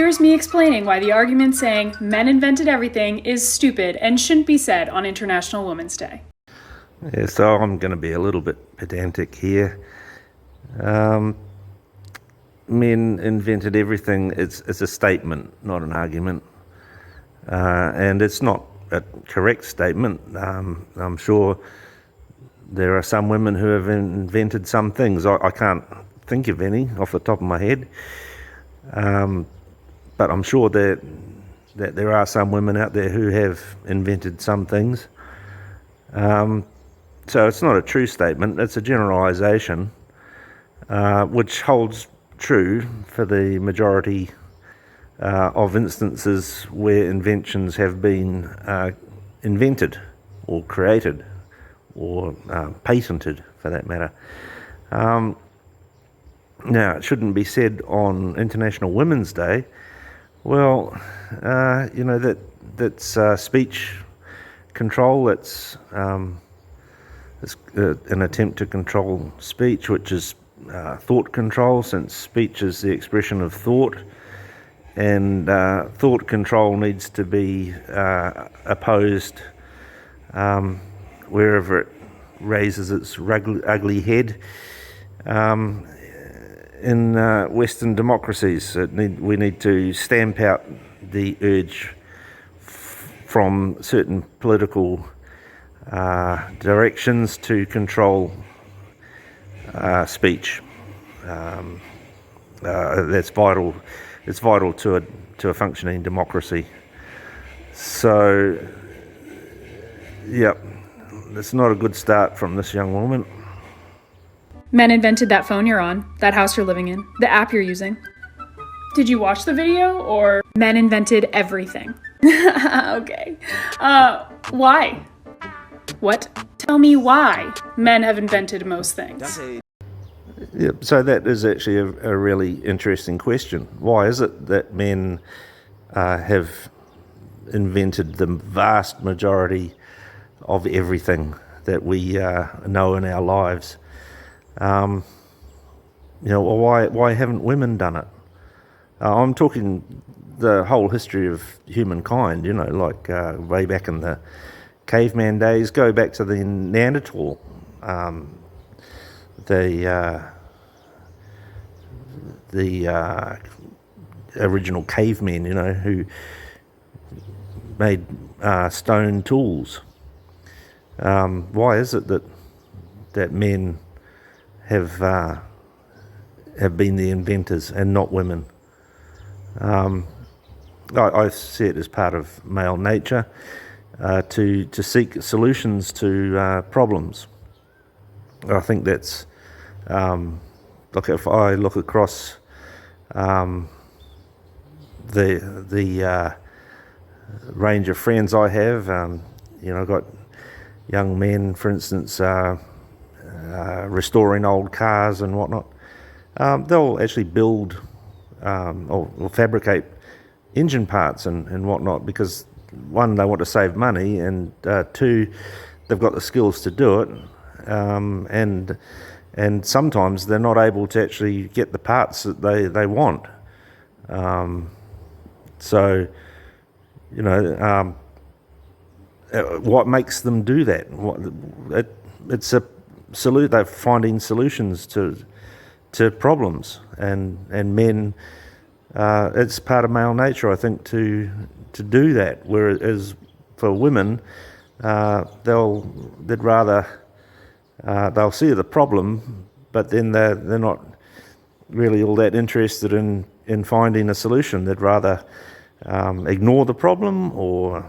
Here's me explaining why the argument saying men invented everything is stupid and shouldn't be said on International Women's Day. Yeah, so I'm going to be a little bit pedantic here. Men invented everything. It's a statement, not an argument. And it's not a correct statement. I'm sure there are some women who have invented some things. I can't think of any off the top of my head. But I'm sure that there are some women out there who have invented some things. So it's not a true statement, it's a generalisation, which holds true for the majority of instances where inventions have been invented or created or patented, for that matter. Now, it shouldn't be said on International Women's Day. Well, that's speech control. It's an attempt to control speech, which is thought control, since speech is the expression of thought, and thought control needs to be opposed wherever it raises its ugly head. In Western democracies, we need to stamp out the urge from certain political directions to control speech. That's vital. It's vital to a functioning democracy. So, it's not a good start from this young woman. Men invented that phone you're on, that house you're living in, the app you're using. Did you watch the video, or men invented everything? Okay. Why? What? Tell me why men have invented most things. Yep, so that is actually a really interesting question. Why is it that men have invented the vast majority of everything that we know in our lives? Why haven't women done it? I'm talking the whole history of humankind, like way back in the caveman days, go back to the Neanderthal, the original cavemen, who made stone tools. Why is it that men have been the inventors and not women? I see it as part of male nature to seek solutions to problems. I think that's if I look across the range of friends I have, I've got young men, for instance, restoring old cars and whatnot. They'll actually build or fabricate engine parts and whatnot because, one, they want to save money, and two, they've got the skills to do it, and sometimes they're not able to actually get the parts that they want. What makes them do that? They're finding solutions to problems, and men. It's part of male nature, I think, to do that. Whereas for women, they'll see the problem, but then they're not really all that interested in finding a solution. They'd rather ignore the problem or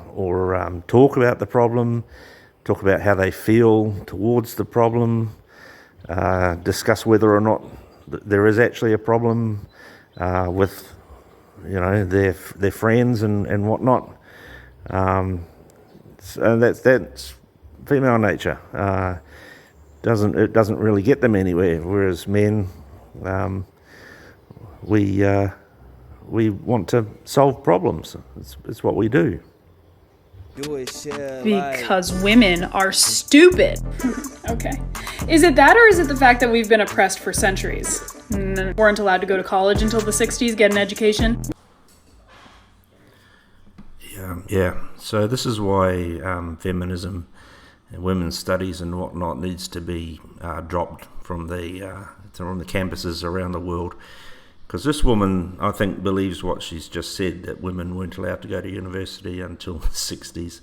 talk about the problem, talk about how they feel towards the problem, discuss whether or not there is actually a problem with their friends and whatnot. So that's female nature. It doesn't really get them anywhere. Whereas men, we want to solve problems. It's what we do. Because women are stupid. Okay. Is it that, or is it the fact that we've been oppressed for centuries? Weren't allowed to go to college until the 60s, get an education? Yeah, so this is why feminism and women's studies and whatnot needs to be dropped from the campuses around the world. Because this woman, I think, believes what she's just said, that women weren't allowed to go to university until the 60s.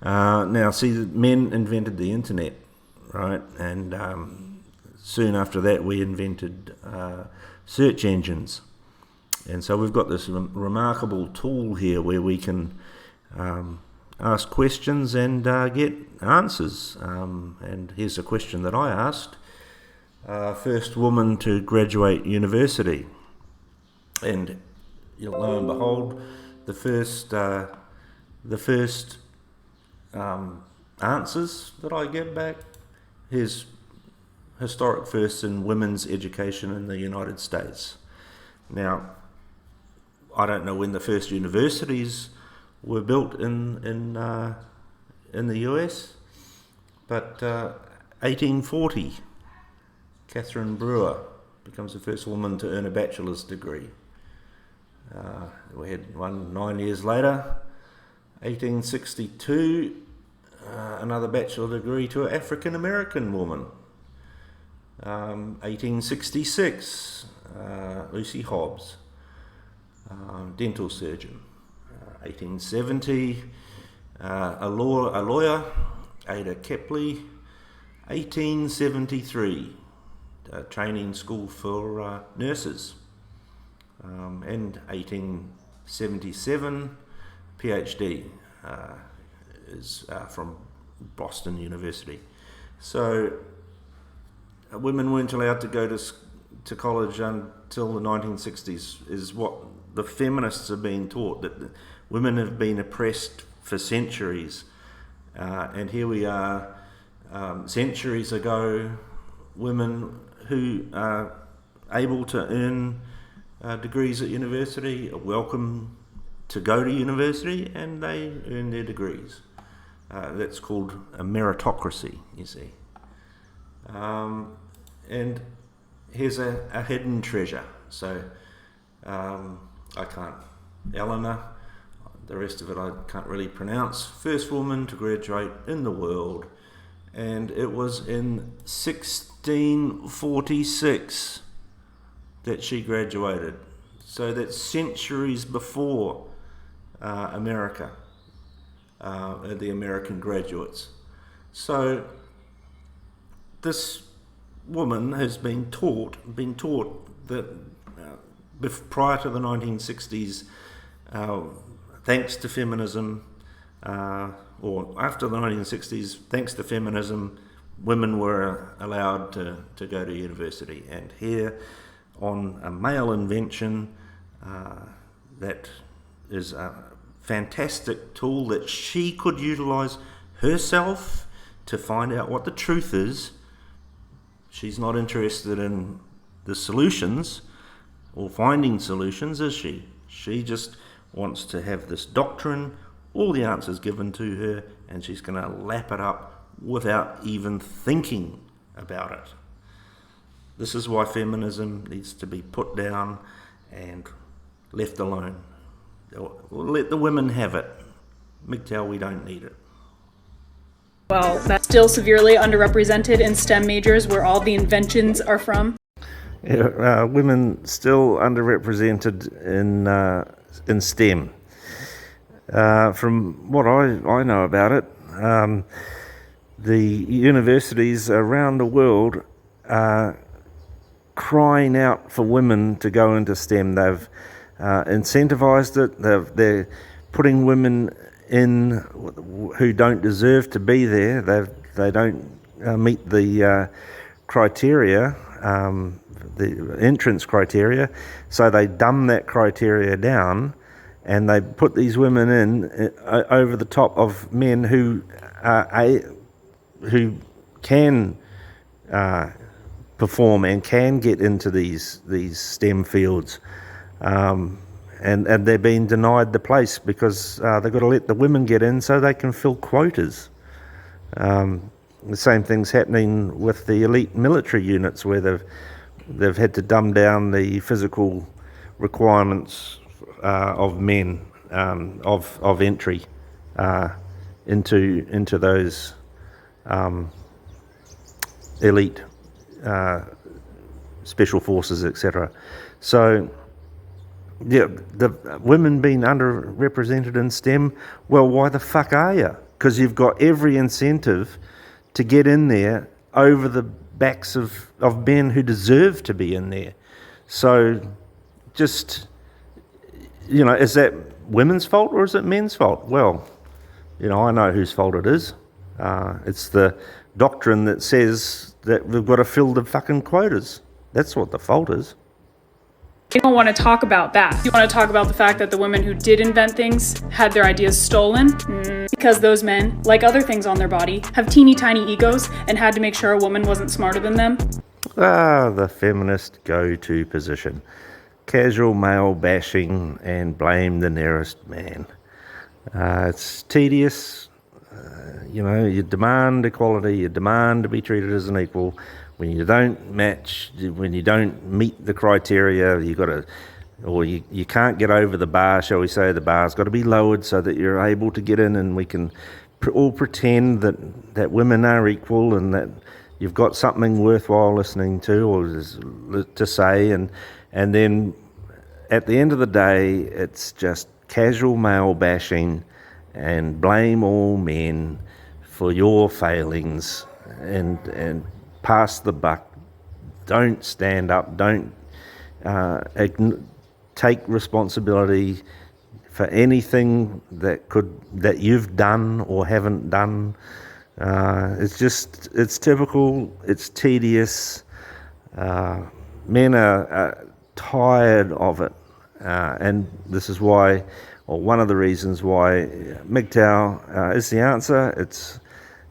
Now, see, men invented the internet, right? And soon after that, we invented search engines. And so we've got this remarkable tool here where we can ask questions and get answers. And here's a question that I asked. First woman to graduate university. And lo and behold, the first answers that I get back, here's historic firsts in women's education in the United States. Now, I don't know when the first universities were built in the US, but 1840, Catherine Brewer becomes the first woman to earn a bachelor's degree. We had one 9 years later, 1862, another bachelor degree to an African American woman. 1866, Lucy Hobbs, dental surgeon. 1870, a lawyer, Ada Kepley. 1873, training school for nurses. And 1877, PhD is from Boston University. So women weren't allowed to go to college until the 1960s, is what the feminists have been taught, that women have been oppressed for centuries. And here we are, centuries ago, women who are able to earn degrees at university are welcome to go to university, and they earn their degrees. That's called a meritocracy, you see. And here's a hidden treasure. So I can't, Eleanor, the rest of it I can't really pronounce. First woman to graduate in the world, and it was in 1646 that she graduated. So that's centuries before America, the American graduates. So this woman has been taught that prior to the 1960s, thanks to feminism, or after the 1960s, thanks to feminism, women were allowed to go to university. And here, on a male invention, that is a fantastic tool that she could utilize herself to find out what the truth is. She's not interested in the solutions or finding solutions, is she? She just wants to have this doctrine, all the answers given to her, and she's going to lap it up without even thinking about it. This is why feminism needs to be put down and left alone. We'll let the women have it. MGTOW, we don't need it. Well, that's still severely underrepresented in STEM majors where all the inventions are from. Yeah, women still underrepresented in STEM. From what I know about it, the universities around the world are crying out for women to go into STEM. They've incentivized it. They're putting women in who don't deserve to be there. They don't meet the criteria, the entrance criteria, so they dumb that criteria down, and they put these women in over the top of men who can perform and can get into these STEM fields. And they're being denied the place because they've got to let the women get in so they can fill quotas. The same thing's happening with the elite military units, where they've had to dumb down the physical requirements of men of entry into those elite special forces, etc. So, yeah, the women being underrepresented in STEM, well, why the fuck are you? Because you've got every incentive to get in there over the backs of men who deserve to be in there. So just, is that women's fault or is it men's fault? Well, I know whose fault it is. It's the doctrine that says that we've got to fill the fucking quotas. That's what the fault is. You don't want to talk about that. You want to talk about the fact that the women who did invent things had their ideas stolen? Because those men, like other things on their body, have teeny tiny egos and had to make sure a woman wasn't smarter than them. The feminist go-to position. Casual male bashing and blame the nearest man. It's tedious. You demand equality, you demand to be treated as an equal. When you don't when you don't meet the criteria, you can't get over the bar, shall we say. The bar's got to be lowered so that you're able to get in, and we can all pretend that women are equal and that you've got something worthwhile listening to or to say, and then at the end of the day, it's just casual male bashing and blame all men for your failings and pass the buck. Don't stand up. Don't take responsibility for anything that you've done or haven't done. It's typical. It's tedious. Men are tired of it, and this is why, or one of the reasons why, MGTOW is the answer.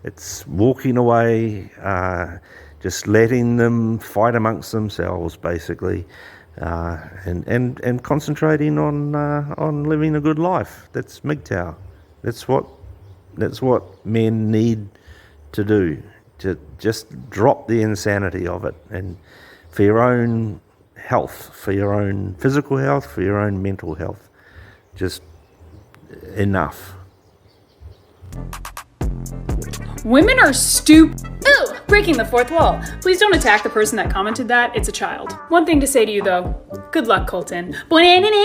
It's walking away, just letting them fight amongst themselves, basically, and concentrating on living a good life. That's MGTOW. That's what men need to do, to just drop the insanity of it, and for your own health, for your own physical health, for your own mental health. Just enough. Women are stupid. Ooh, breaking the fourth wall. Please don't attack the person that commented that. It's a child. One thing to say to you though. Good luck, Colton.